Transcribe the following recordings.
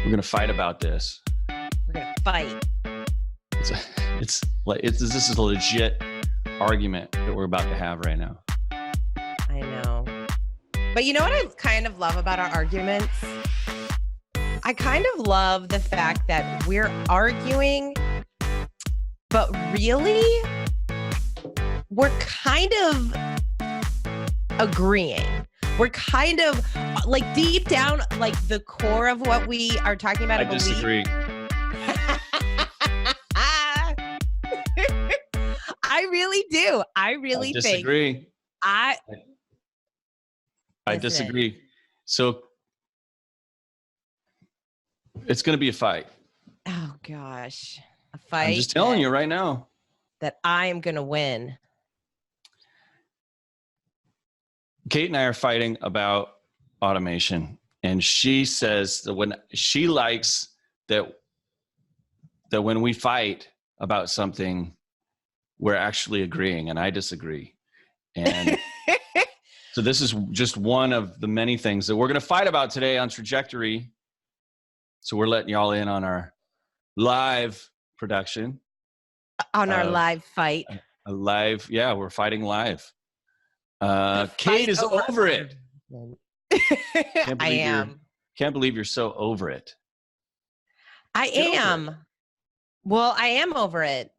We're gonna fight about this. We're gonna fight. This is a legit argument that we're about to have right now. I know. But you know what I kind of love about our arguments? I kind of love the fact that we're arguing, but really, we're kind of agreeing. We're kind of like deep down, like the core of what we are talking about. I disagree. I really do. I really disagree. think I disagree. So it's going to be a fight. Oh gosh, a fight. I'm just telling you right now that I am going to win. Kate and I are fighting about automation, and she says that when she likes that when we fight about something, we're actually agreeing, and I disagree. And so this is just one of the many things that we're going to fight about today on Trajectory. So we're letting y'all in on our live production. On our live fight. We're fighting live. Kate is over it. I am. Can't believe you're so over it. I am. Well, I am over it.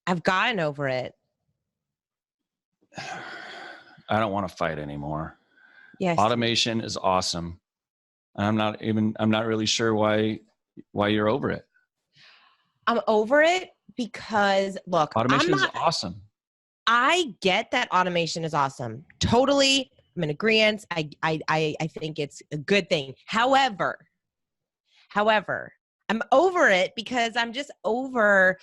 I've gotten over it. I don't want to fight anymore. Yes. Automation is awesome. I'm not really sure why you're over it. I'm over it because look, automation is awesome. I get that automation is awesome. Totally. I'm in agreement. I think it's a good thing. However, I'm over it because I'm just over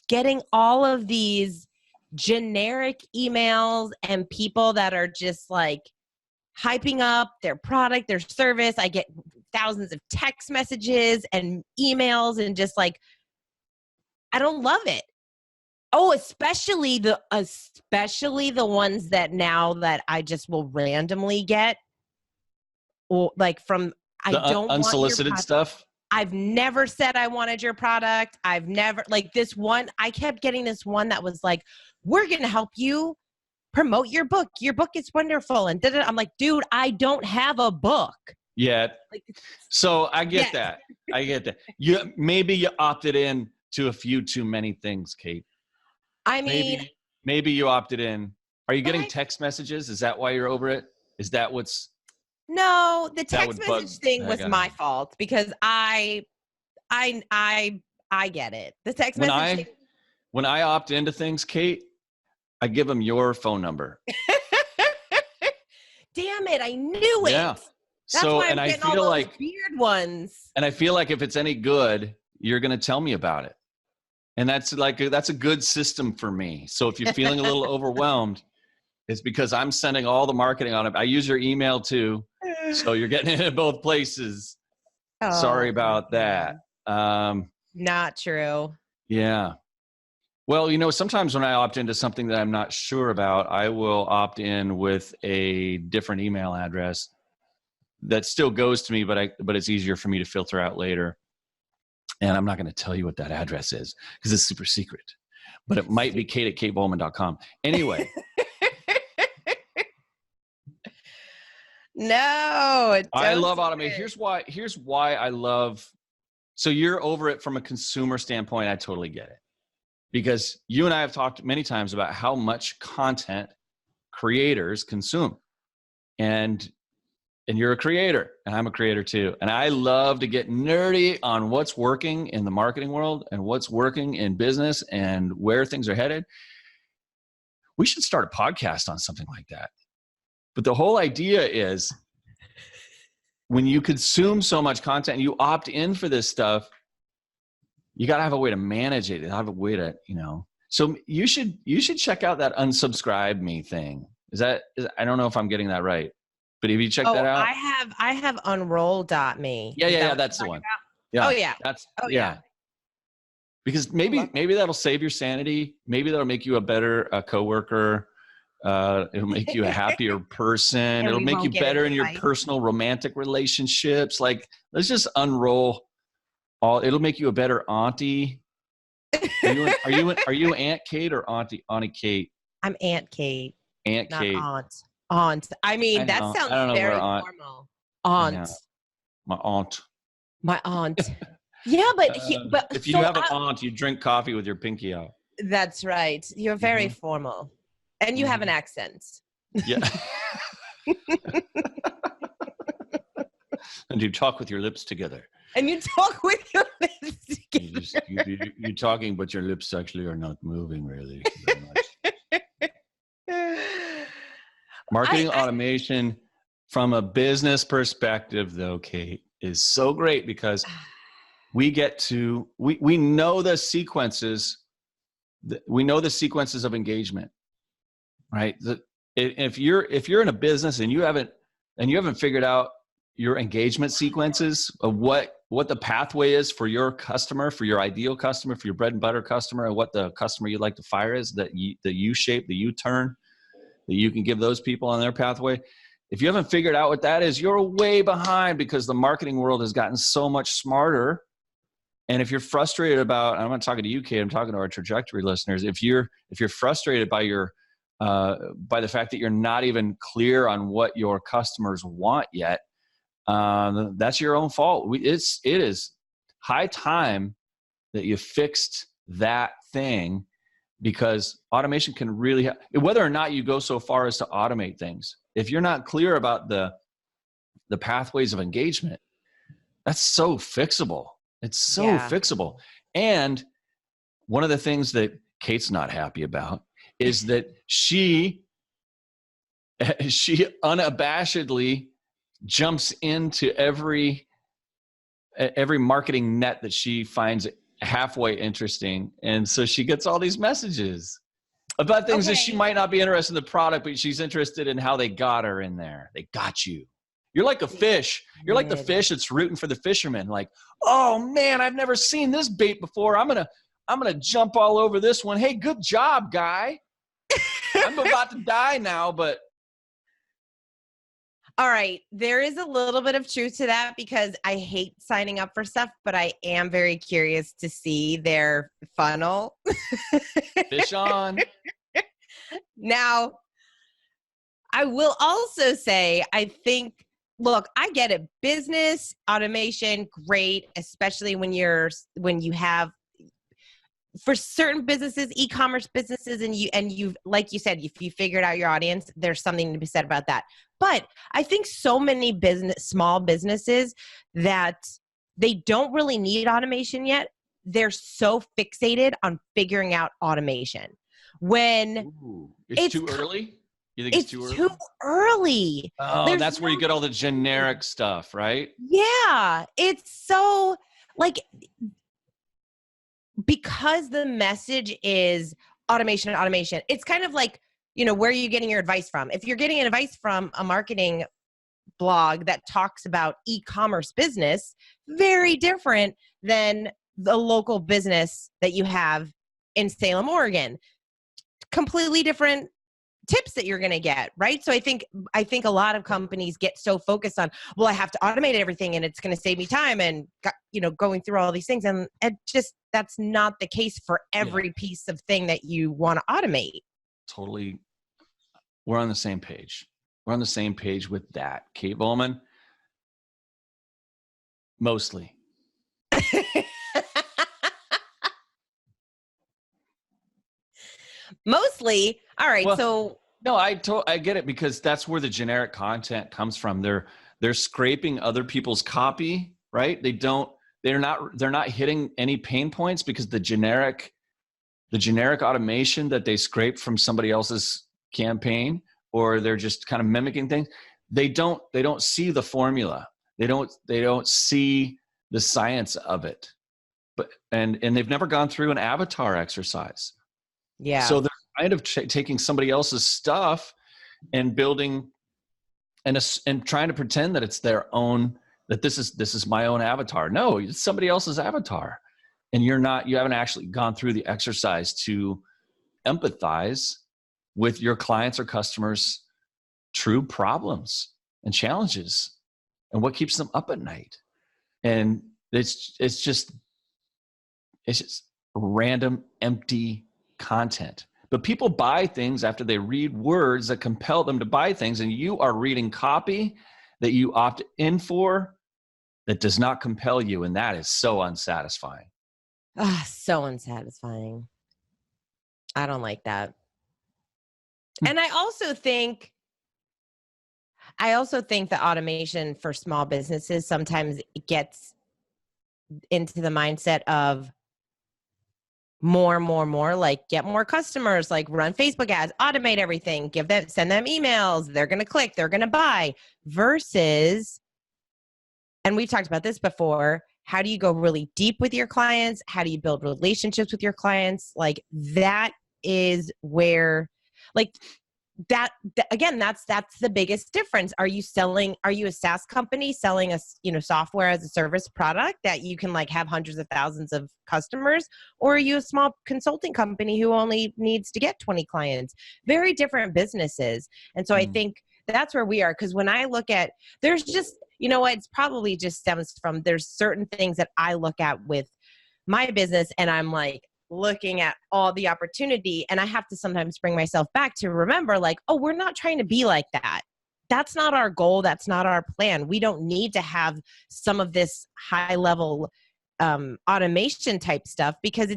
getting all of these generic emails and people that are just like hyping up their product, their service. I get thousands of text messages and emails and just like, I don't love it. Oh, especially the ones that now that I just will randomly get, or like from unsolicited stuff. I've never said I wanted your product. I've never like this one. I kept getting this one that was like, "We're gonna help you promote your book. Your book is wonderful." And I'm like, "Dude, I don't have a book yet." So I get that. I get that. Maybe you opted in to a few too many things, Kate. I mean, maybe you opted in. Are you getting text messages? Is that why you're over it? Is that what's? No, the text message thing was my fault because I get it. The text message. When I opt into things, Kate, I give them your phone number. Damn it! I knew it. Yeah. That's why I'm getting all those weird ones. And I feel like if it's any good, you're going to tell me about it. And that's a good system for me. So if you're feeling a little overwhelmed, it's because I'm sending all the marketing on it. I use your email too. So you're getting it in both places. Oh, sorry about that. Not true. Yeah. Well, sometimes when I opt into something that I'm not sure about, I will opt in with a different email address that still goes to me, but it's easier for me to filter out later. And I'm not going to tell you what that address is because it's super secret, but it might be kate@katebowman.com. Anyway. No, I love automation. Here's why I love. So you're over it from a consumer standpoint. I totally get it because you and I have talked many times about how much content creators consume, and you're a creator and I'm a creator too. And I love to get nerdy on what's working in the marketing world and what's working in business and where things are headed. We should start a podcast on something like that. But the whole idea is when you consume so much content and you opt in for this stuff, you got to have a way to manage it. Have a way to, so you should check out that unsubscribe me thing. I don't know if I'm getting that right. But have you checked that out? I have unroll.me. Yeah, that's the one. Yeah. Oh yeah. Yeah. Because maybe that'll save your sanity. Maybe that'll make you a better coworker. It'll make you a happier person. It'll make you better in your personal romantic relationships. Like, let's just unroll all. It'll make you a better auntie. Are you Aunt Kate or Auntie Kate? I'm Aunt Kate. Aunt not Kate. Aunt. I mean, that sounds very formal. Aunt. My aunt. My aunt. Yeah, but if you have an aunt, you drink coffee with your pinky out. That's right. You're very formal, and you have an accent. Yeah. And you talk with your lips together. And you talk with your lips together. You're talking, but your lips actually are not moving really very much. Marketing automation from a business perspective, though, Kate, is so great because we get to, we know the sequences. We know the sequences of engagement, right? If you're in a business and you haven't figured out your engagement sequences of what the pathway is for your customer, for your ideal customer, for your bread and butter customer, and what the customer you'd like to fire is, the U-shape, the U-turn that you can give those people on their pathway. If you haven't figured out what that is, you're way behind because the marketing world has gotten so much smarter. And if you're frustrated about, I'm not talking to you, Kate, I'm talking to our trajectory listeners. If you're frustrated by by the fact that you're not even clear on what your customers want yet, that's your own fault. It is high time that you fixed that thing, because automation can really whether or not you go so far as to automate things, if you're not clear about the pathways of engagement, that's so fixable. It's so fixable. And one of the things that Kate's not happy about is that she unabashedly jumps into every marketing net that she finds halfway interesting. And so she gets all these messages about things that she might not be interested in the product, but she's interested in how they got her in there. They got you. You're like a fish. You're like the fish that's rooting for the fisherman. Like, oh man, I've never seen this bait before. I'm gonna jump all over this one. Hey, good job, guy. I'm about to die now, but. All right. There is a little bit of truth to that because I hate signing up for stuff, but I am very curious to see their funnel. Fish on. Now, I will also say, look, I get it. Business automation, great, especially when you have, for certain businesses, e-commerce businesses, and you, like you said, if you figured out your audience, there's something to be said about that. But I think so many small businesses that they don't really need automation yet. They're so fixated on figuring out automation. When it's too early? You think it's too early? Oh, that's where you get all the generic stuff, right? Yeah. It's so like, because the message is automation, it's kind of like, where are you getting your advice from? If you're getting advice from a marketing blog that talks about e-commerce business, very different than the local business that you have in Salem, Oregon. Completely different tips that you're going to get, right? So I think a lot of companies get so focused on, well, I have to automate everything and it's going to save me time and, going through all these things. And that's not the case for every piece of thing that you want to automate. Totally. We're on the same page. We're on the same page with that, Kate Bowman. Mostly. Mostly. All right. Well, so no, I get it, because that's where the generic content comes from. They're scraping other people's copy, right? They're not hitting any pain points because the generic automation that they scrape from somebody else's campaign, or they're just kind of mimicking things. They don't see the formula. They don't see the science of it. But and they've never gone through an avatar exercise. Yeah. So they're kind of taking somebody else's stuff and building and trying to pretend that it's their own, that this is my own avatar. No, it's somebody else's avatar. And you haven't actually gone through the exercise to empathize with your clients or customers' true problems and challenges and what keeps them up at night. And it's just random, empty content. But people buy things after they read words that compel them to buy things, and you are reading copy that you opt in for that does not compel you, and that is so unsatisfying. So unsatisfying. I don't like that. And I also think that automation for small businesses sometimes gets into the mindset of more, like get more customers, like run Facebook ads, automate everything, send them emails, they're going to click, they're going to buy, versus, and we've talked about this before, how do you go really deep with your clients? How do you build relationships with your clients? Like that is where, like that again, that's the biggest difference. Are you a SaaS company selling a, software as a service product that you can like have hundreds of thousands of customers? Or are you a small consulting company who only needs to get 20 clients? Very different businesses. And so I think that's where we are. Because when I look at, there's just, it's probably just stems from, there's certain things that I look at with my business and I'm like, looking at all the opportunity, and I have to sometimes bring myself back to remember like, oh, we're not trying to be like that. That's not our goal. That's not our plan. We don't need to have some of this high level automation type stuff because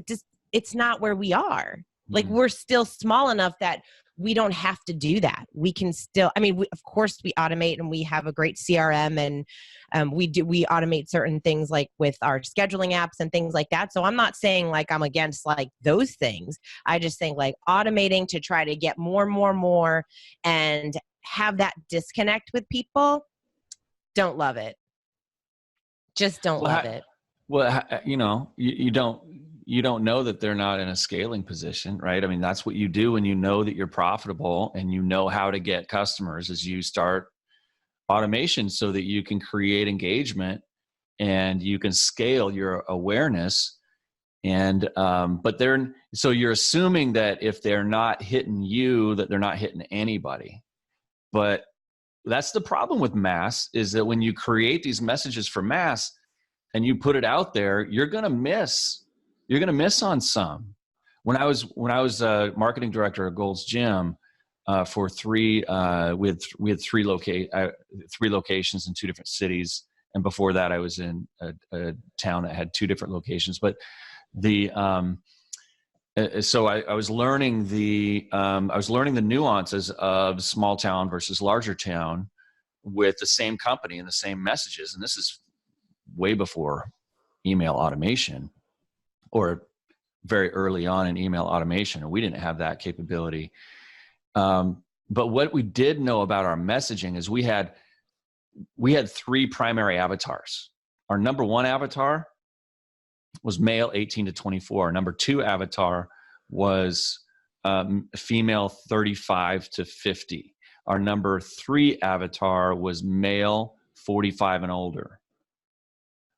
it's not where we are. Like we're still small enough that we don't have to do that. We can still, of course we automate and we have a great CRM and we automate certain things like with our scheduling apps and things like that. So I'm not saying like I'm against like those things. I just think like automating to try to get more and have that disconnect with people. Don't love it. Just don't love it. Well, you don't know that they're not in a scaling position, right? I mean, that's what you do when you know that you're profitable and you know how to get customers is you start automation so that you can create engagement and you can scale your awareness. And, so you're assuming that if they're not hitting you, that they're not hitting anybody. But that's the problem with mass is that when you create these messages for mass and you put it out there, you're going to miss on some. When I was a marketing director at Gold's Gym for we had three locations in 2 different cities, and before that I was in a town that had 2 different locations. But so I was learning the nuances of small town versus larger town with the same company and the same messages, and this is way before email automation. Or very early on in email automation, and we didn't have that capability. But what we did know about our messaging is we had 3 primary avatars. Our number 1 avatar was male 18 to 24. Our number 2 avatar was female 35 to 50. Our number 3 avatar was male 45 and older.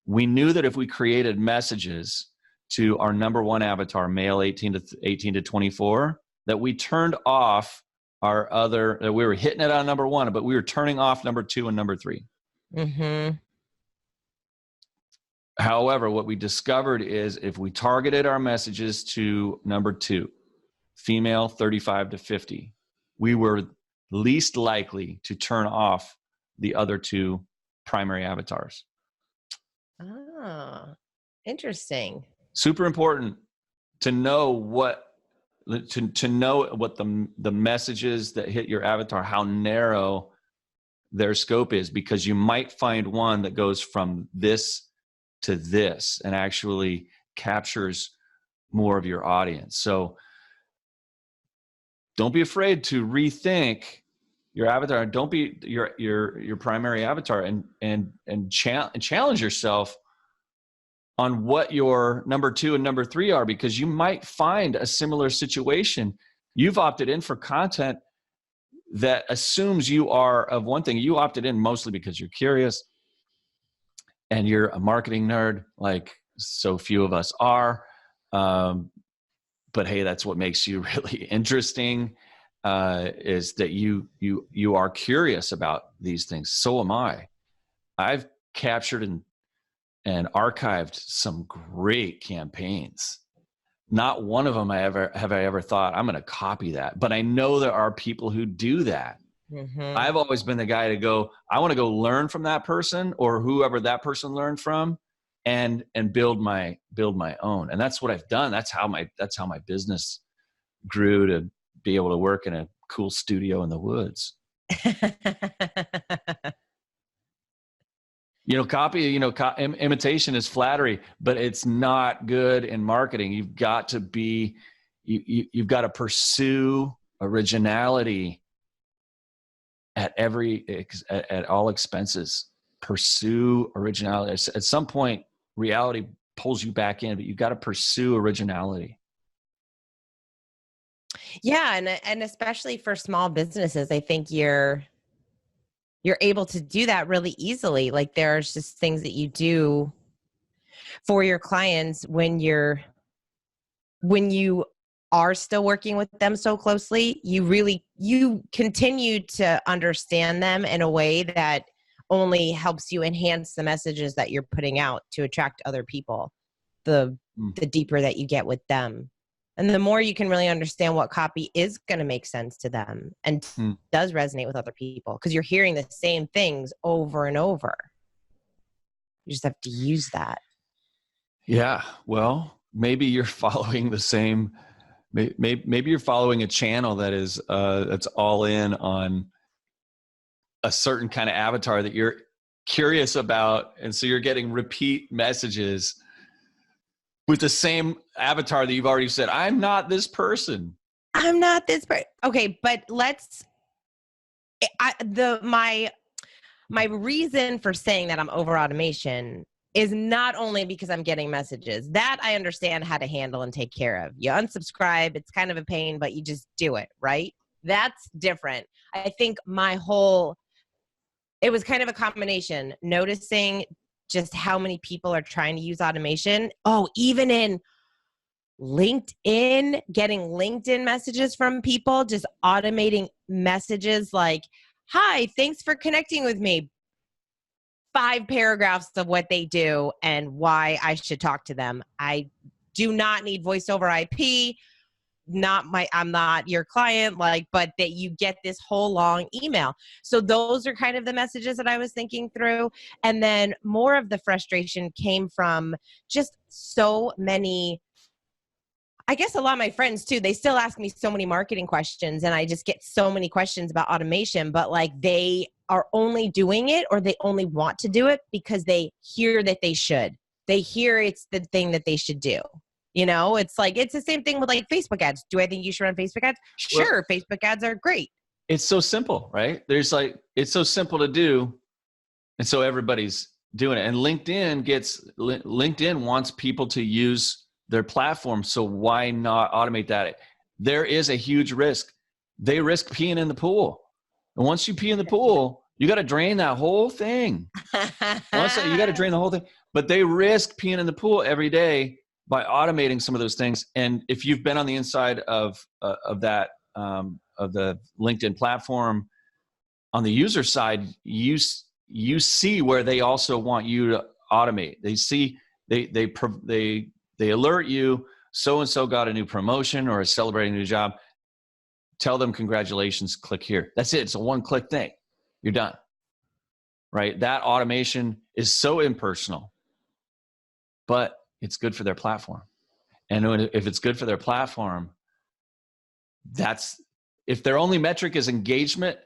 We knew that if we created messages to our number 1 avatar, male 18 to 24, that we turned off we were hitting it on number 1, but we were turning off number 2 and number 3. Mm-hmm. However, what we discovered is if we targeted our messages to number 2, female 35 to 50, we were least likely to turn off the other 2 primary avatars. Oh, interesting. Super important to know what the messages that hit your avatar, how narrow their scope is, because you might find one that goes from this to this and actually captures more of your audience. So don't be afraid to rethink your avatar. Don't be your primary avatar and challenge yourself on what your number 2 and number 3 are, because you might find a similar situation. You've opted in for content that assumes you are of one thing. You opted in mostly because you're curious and you're a marketing nerd, like so few of us are. But hey, that's what makes you really interesting. is that you are curious about these things. So am I. I've captured and archived some great campaigns. Not one of them have I ever thought I'm going to copy that, but I know there are people who do that. Mm-hmm. I've always been the guy to go, I want to go learn from that person or whoever that person learned from, and build my own. And that's what I've done. That's how my business grew, to be able to work in a cool studio in the woods. Imitation is flattery, but it's not good in marketing. You've got to be, you've got to pursue originality at all expenses. Pursue originality. At some point, reality pulls you back in, but you've got to pursue originality. Yeah, and especially for small businesses, I think you're able to do that really easily. Like there's just things that you do for your clients when you are still working with them so closely, you continue to understand them in a way that only helps you enhance the messages that you're putting out to attract other people, the deeper that you get with them. And the more you can really understand what copy is going to make sense to them and does resonate with other people, because you're hearing the same things over and over. You just have to use that. Yeah. Well, maybe you're following the same, maybe you're following a channel that is, that's all in on a certain kind of avatar that you're curious about. And so you're getting repeat messages with the same avatar that you've already said, I'm not this person. I'm not this person. Okay, but my reason for saying that I'm over automation is not only because I'm getting messages. That I understand how to handle and take care of. You unsubscribe, it's kind of a pain, but you just do it, right? That's different. I think it was kind of a combination, noticing just how many people are trying to use automation. Oh, even in LinkedIn, getting LinkedIn messages from people, just automating messages like, hi, thanks for connecting with me. 5 paragraphs of what they do and why I should talk to them. I do not need voice over IP. I'm not your client, but that you get this whole long email. So those are kind of the messages that I was thinking through. And then more of the frustration came from just so many, I guess a lot of my friends too, they still ask me so many marketing questions, and I just get so many questions about automation, but they are only doing it, or they only want to do it because they hear that they should. They hear it's the thing that they should do. It's it's the same thing with Facebook ads. Do I think you should run Facebook ads? Sure. Well, Facebook ads are great. It's so simple, right? It's so simple to do. And so everybody's doing it. And LinkedIn wants people to use their platform. So why not automate that? There is a huge risk. They risk peeing in the pool. And once you pee in the pool, you got to drain that whole thing. You got to drain the whole thing. But they risk peeing in the pool every day by automating some of those things. And if you've been on the inside of the LinkedIn platform, on the user side, you see where they also want you to automate. They see they alert you, so-and-so got a new promotion or is celebrating a new job. Tell them congratulations, click here. That's it. It's a one-click thing. You're done. Right? That automation is so impersonal, but it's good for their platform. And if it's good for their platform, if their only metric is engagement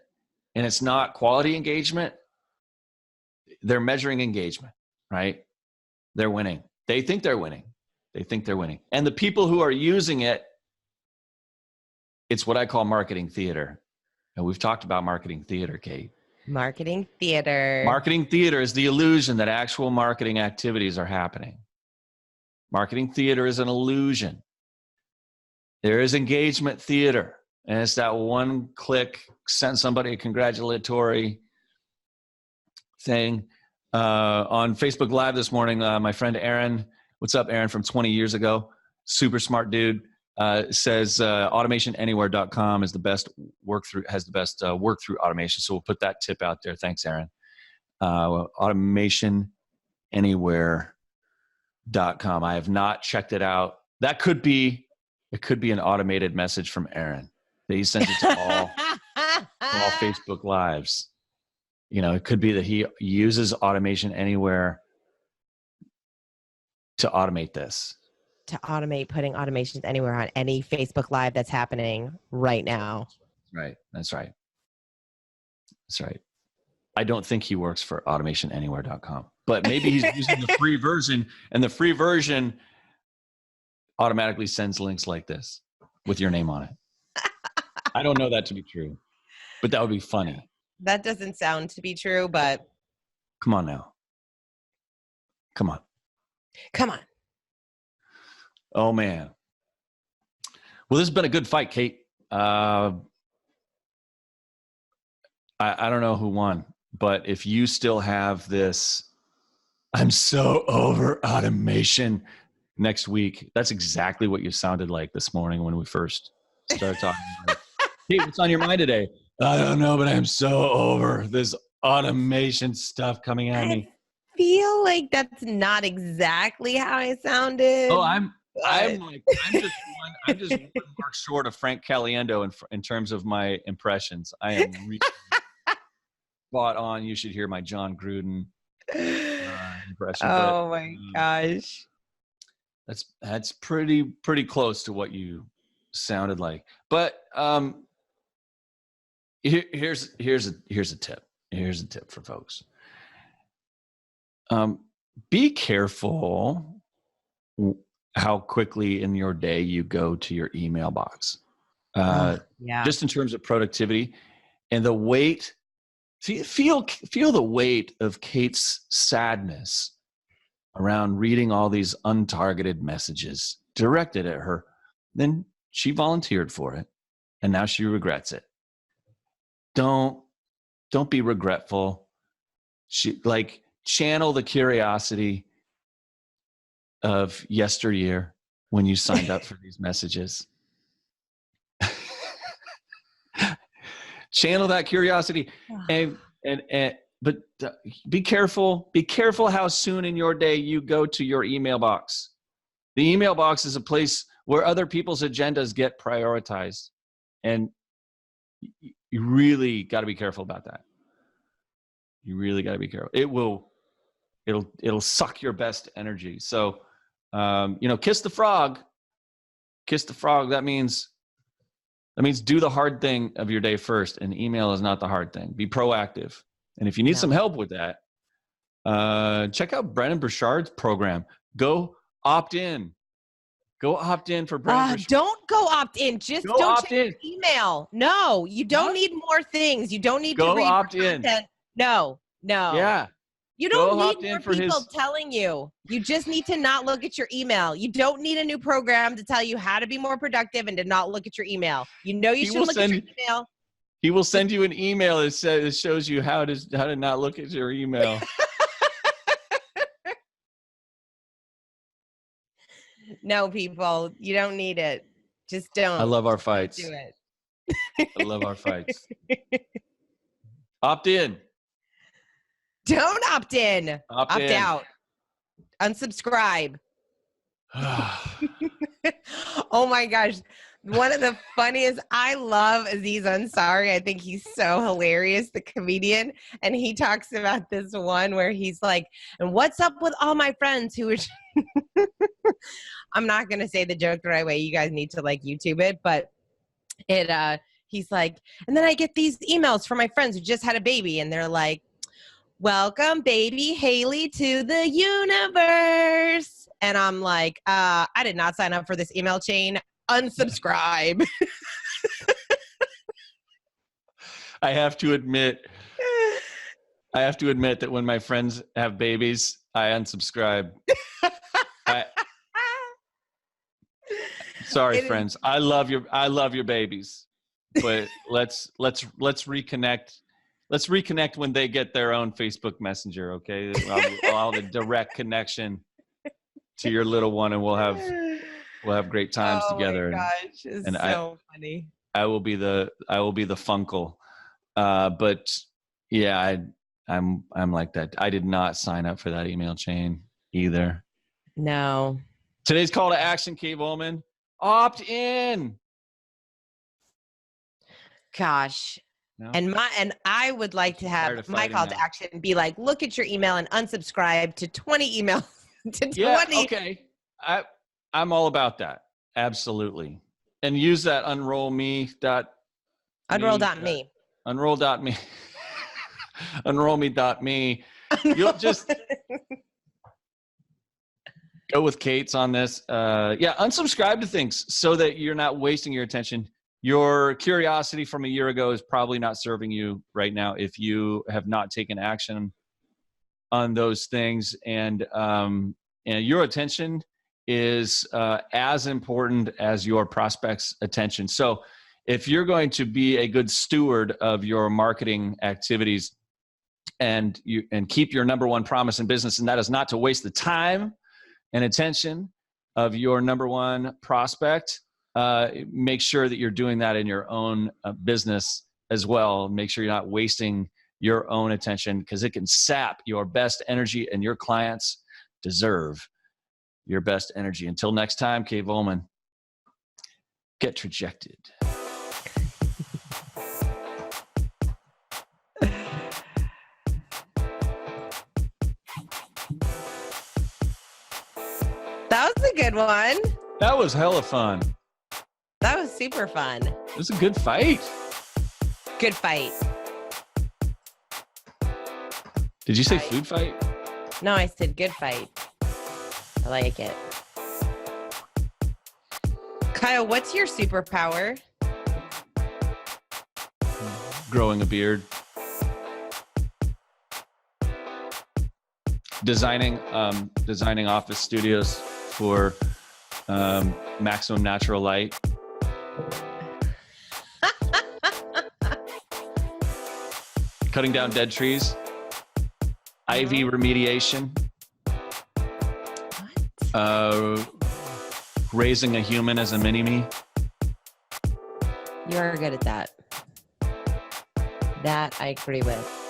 and it's not quality engagement, they're measuring engagement, right? They're winning. They think they're winning. And the people who are using it, it's what I call marketing theater. And we've talked about marketing theater, Kate. Marketing theater. Marketing theater is the illusion that actual marketing activities are happening. Marketing theater is an illusion. There is engagement theater. And it's that one click, send somebody a congratulatory thing. On Facebook Live this morning, my friend Aaron, what's up, Aaron, from 20 years ago, super smart dude, says automationanywhere.com is the best work through automation. So we'll put that tip out there. Thanks, Aaron. Automationanywhere.com. I have not checked it out. It could be an automated message from Aaron that he sends it to all Facebook Lives. It could be that he uses Automation Anywhere to automate this. To automate putting automations anywhere on any Facebook Live that's happening right now. Right. That's right. I don't think he works for automationanywhere.com, but maybe he's using the free version, and the free version automatically sends links like this with your name on it. I don't know that to be true, but that would be funny. That doesn't sound to be true, but come on now. Come on. Oh, man. Well, this has been a good fight, Kate. I don't know who won, but if you still have this, I'm so over automation next week, that's exactly what you sounded like this morning when we first started talking about it. Kate, what's on your mind today? I don't know, but I'm so over this automation stuff coming at me. I feel like that's not exactly how I sounded. Oh, I'm just one mark short of Frank Caliendo in terms of my impressions. I am really spot on. You should hear my John Gruden impression. Oh my gosh, that's pretty close to what you sounded like. But here's a tip. Here's a tip for folks. Be careful how quickly in your day you go to your email box. Just in terms of productivity and the weight. Feel the weight of Kate's sadness around reading all these untargeted messages directed at her. Then she volunteered for it, and now she regrets it. Don't be regretful. Channel the curiosity of yesteryear when you signed up for these messages. Channel that curiosity, but be careful. Be careful how soon in your day you go to your email box. The email box is a place where other people's agendas get prioritized, and you really got to be careful about that. You really got to be careful. It'll suck your best energy. So, kiss the frog. Kiss the frog. That means do the hard thing of your day first, and email is not the hard thing. Be proactive. And if you need some help with that, check out Brendon Burchard's program. Go opt in. Go opt in for Brendon Burchard. Don't go opt in. Just don't check your email. No, you don't need more things. You don't need to read opt in. Content. No. Yeah. You don't need more people telling you. You just need to not look at your email. You don't need a new program to tell you how to be more productive and to not look at your email. You should look at your email. He will send you an email that shows you how to not look at your email. No, people, you don't need it. Just don't. I love our fights. Do it. I love our fights. Opt in. Don't opt in. Opt out. Unsubscribe. Oh my gosh. One of the funniest, I love Aziz Ansari. I think he's so hilarious, the comedian. And he talks about this one where he's like, and what's up with all my friends who are, I'm not going to say the joke the right way. You guys need to YouTube it, but he's like, and then I get these emails from my friends who just had a baby and they're like, welcome baby Haley to the universe. And I'm like, I did not sign up for this email chain. Unsubscribe. I have to admit that when my friends have babies, I unsubscribe. Sorry, friends. I love your babies, but let's reconnect. Let's reconnect when they get their own Facebook Messenger. Okay, I'll have a direct connection to your little one, and we'll We'll have great times together. Oh my gosh, it's and so funny. I will be the funkle. But yeah, I'm like that. I did not sign up for that email chain either. No. Today's call to action, Kate Volman. Opt in. Gosh. No? And I would like to have my call to action be like, look at your email and unsubscribe to 20 emails. Yeah, okay. I'm all about that. Absolutely. And use that unroll.me. Unroll.me. Unroll.me. Unrollme.me. You'll just go with Kate's on this. Unsubscribe to things so that you're not wasting your attention. Your curiosity from a year ago is probably not serving you right now if you have not taken action on those things. And your attention is as important as your prospects' attention. So if you're going to be a good steward of your marketing activities and keep your number one promise in business, and that is not to waste the time and attention of your number one prospect, make sure that you're doing that in your own business as well. Make sure you're not wasting your own attention, because it can sap your best energy, and your clients deserve your best energy. Until next time, Kate Volman, get trajected. That was a good one. That was hella fun. That was super fun. It was a good fight. Good fight. Did you say food fight? No, I said good fight. I like it. Kyle, what's your superpower? Growing a beard. Designing office studios for maximum natural light. Cutting down dead trees. Ivy remediation. What? Raising a human as a mini-me. You are good at that. That I agree with.